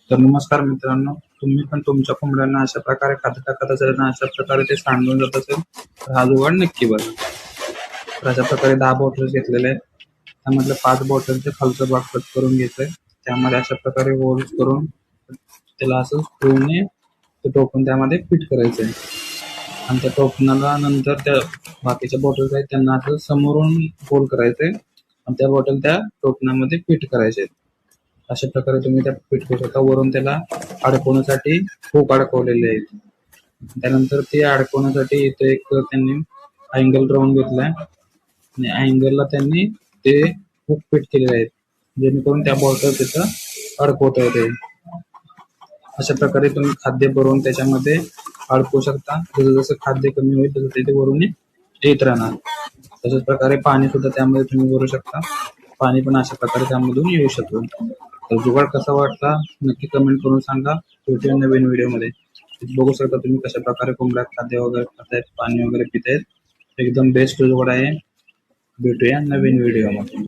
तर नमस्कार मित्रांनो, तुम्ही पण तुमच्या कोंबड्यांना अशा प्रकारे खाद्य टाकत असेल आणि अशा प्रकारे ते सांडून जात असेल तर हा जुगाड नक्की बघा. तर अशा प्रकारे 10 बॉटल्स घेतलेले आहेत. त्यामधल्या 5 बॉटलचे खालचा भाग कट करून घ्यायचा आहे. त्यामध्ये अशा प्रकारे होल्स करून त्याला असं स्क्रूने ते टोपण त्यामध्ये फिट करायचं आहे आणि त्या टोपणाला नंतर त्या बाकीच्या बॉटल्स आहेत त्यांना असं समोरून होल करायचंय आणि त्या बॉटल त्या टोपणामध्ये फिट करायचे आहेत. अशा प्रकारे तुम्ही त्या फिट करू शकता. वरून त्याला अडकवण्यासाठी हुक अडकवलेले आहेत. त्यानंतर ते अडकवण्यासाठी इथे एक त्यांनी अँगल राऊंड घेतलाय आणि अँगलला त्यांनी ते हुक फिट केलेले आहेत जेणेकरून त्या बॉटल तिथं अडकवता येते. अशा प्रकारे तुम्ही खाद्य भरून त्याच्यामध्ये अडकवू शकता. जसं जसं खाद्य कमी होईल तसं ते वरून येत राहणार. तशाच प्रकारे पाणी सुद्धा त्यामध्ये तुम्ही भरू शकता. पाणी पण अशा प्रकारे त्यामधून येऊ शकतं. तर जुगाड कसा वाटला नक्की कमेंट करून सांगा. भेटूया नवीन व्हिडिओमध्ये. बघू शकता तुम्ही कशा प्रकारे कोंबड्या खाद्य वगैरे खातायत, पाणी वगैरे पितायत. एकदम बेस्ट जुगाड आहे. भेटूया नवीन व्हिडिओमध्ये.